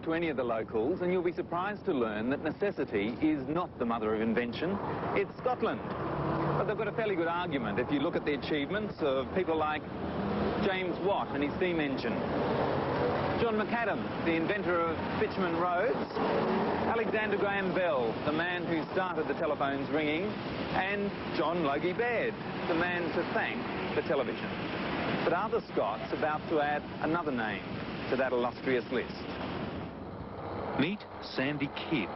to any of the locals and you'll be surprised to learn that necessity is not the mother of invention, it's Scotland. But they've got a fairly good argument if you look at the achievements of people like James Watt and his steam engine, John McAdam, the inventor of bitumen roads, Alexander Graham Bell, the man who started the telephones ringing, and John Logie Baird, the man to thank for television. But are the Scots about to add another name to that illustrious list? Meet Sandy Kidd,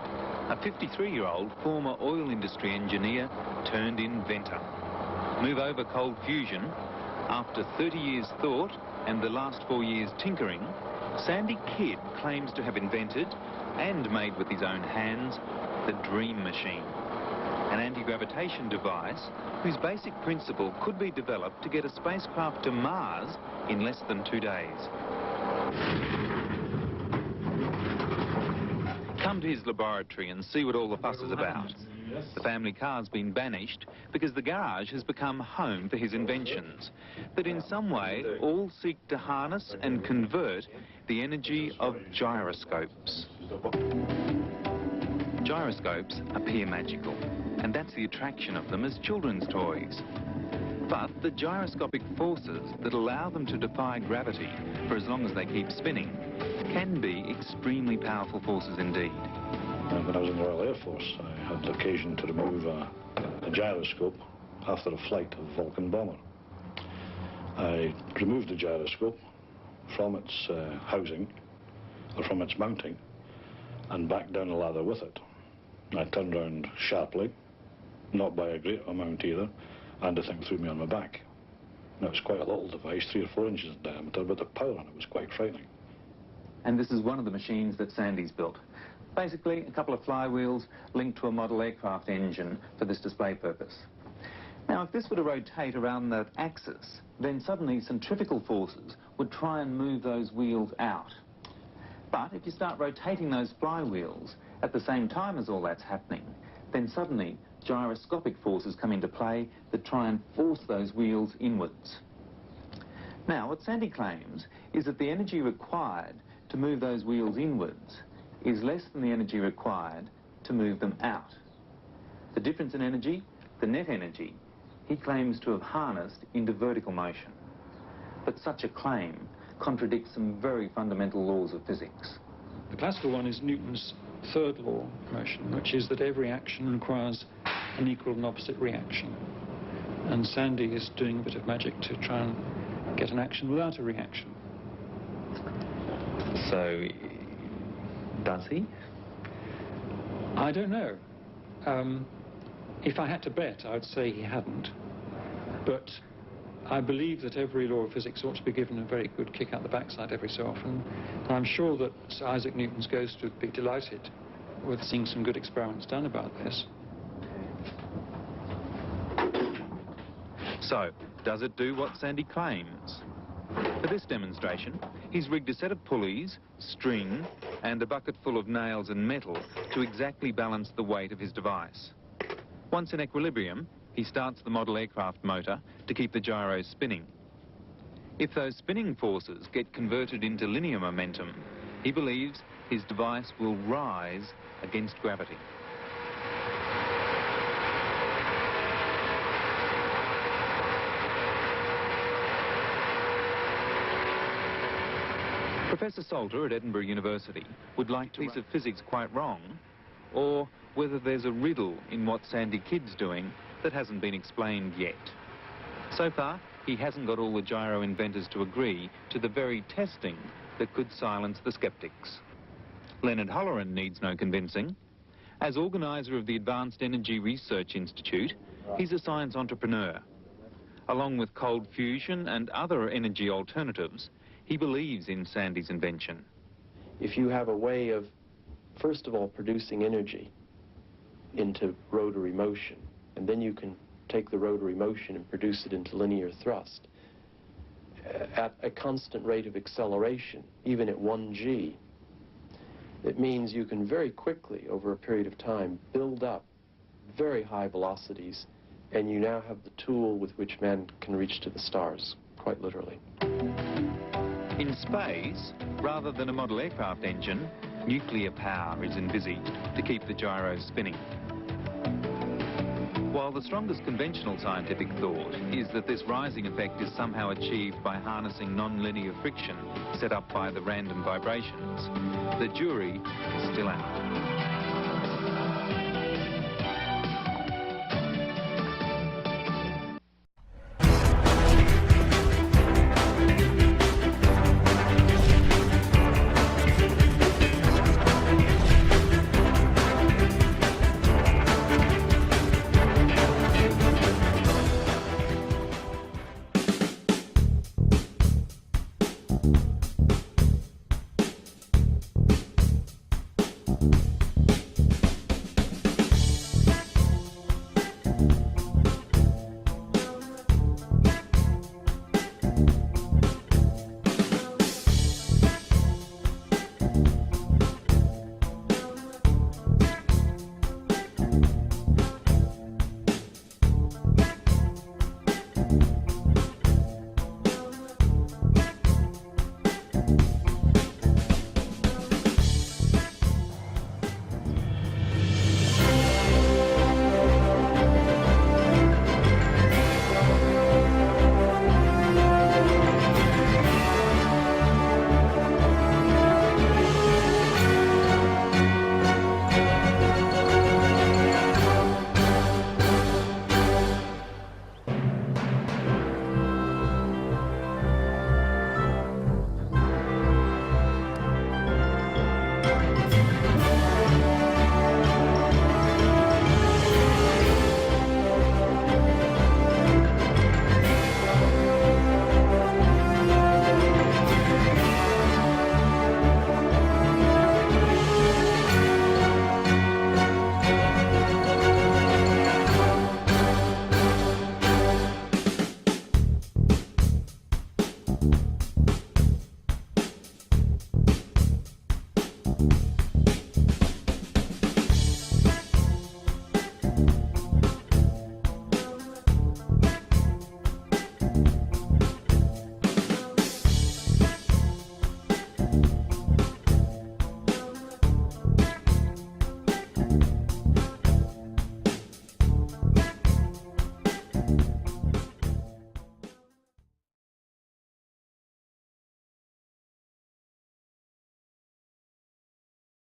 a 53-year-old former oil industry engineer turned inventor. Move over cold fusion. After 30 years thought and the last 4 years tinkering, Sandy Kidd claims to have invented, and made with his own hands, the Dream Machine, an anti-gravitation device whose basic principle could be developed to get a spacecraft to Mars in less than 2 days. Come to his laboratory and see what all the fuss is about. The family car's been banished because the garage has become home for his inventions that in some way all seek to harness and convert the energy of gyroscopes. Gyroscopes appear magical, and that's the attraction of them as children's toys. But the gyroscopic forces that allow them to defy gravity for as long as they keep spinning can be extremely powerful forces indeed. When I was in the Royal Air Force, I had the occasion to remove a gyroscope after a flight of Vulcan bomber. I removed the gyroscope from its housing, or from its mounting, and backed down the ladder with it. I turned around sharply, not by a great amount either, and the thing threw me on my back. Now, it's quite a little device, 3 or 4 inches in diameter, but the power on it was quite frightening. And this is one of the machines that Sandy's built. Basically, a couple of flywheels linked to a model aircraft engine for this display purpose. Now, if this were to rotate around that axis, then suddenly centrifugal forces would try and move those wheels out. But if you start rotating those flywheels at the same time as all that's happening, then suddenly gyroscopic forces come into play that try and force those wheels inwards. Now, what Sandy claims is that the energy required to move those wheels inwards is less than the energy required to move them out. The difference in energy, the net energy, he claims to have harnessed into vertical motion. But such a claim contradicts some very fundamental laws of physics. The classical one is Newton's third law of motion, which is that every action requires an equal and opposite reaction. And Sandy is doing a bit of magic to try and get an action without a reaction. So, does he? I don't know. If I had to bet, I would say he hadn't. But I believe that every law of physics ought to be given a very good kick out the backside every so often. And I'm sure that Sir Isaac Newton's ghost would be delighted with seeing some good experiments done about this. So, does it do what Sandy claims? For this demonstration, he's rigged a set of pulleys, string, and a bucket full of nails and metal to exactly balance the weight of his device. Once in equilibrium, he starts the model aircraft motor to keep the gyros spinning. If those spinning forces get converted into linear momentum, he believes his device will rise against gravity. Professor Salter at Edinburgh University would like to piece of physics quite wrong, or whether there's a riddle in what Sandy Kidd's doing that hasn't been explained yet. So far, he hasn't got all the gyro inventors to agree to the very testing that could silence the skeptics. Leonard Holleran needs no convincing. As organiser of the Advanced Energy Research Institute, he's a science entrepreneur. Along with cold fusion and other energy alternatives, he believes in Sandy's invention. If you have a way of, first of all, producing energy into rotary motion, and then you can take the rotary motion and produce it into linear thrust at a constant rate of acceleration, even at 1g, it means you can very quickly, over a period of time, build up very high velocities, and you now have the tool with which man can reach to the stars, quite literally. In space, rather than a model aircraft engine, nuclear power is envisaged to keep the gyros spinning. While the strongest conventional scientific thought is that this rising effect is somehow achieved by harnessing non-linear friction set up by the random vibrations, the jury is still out.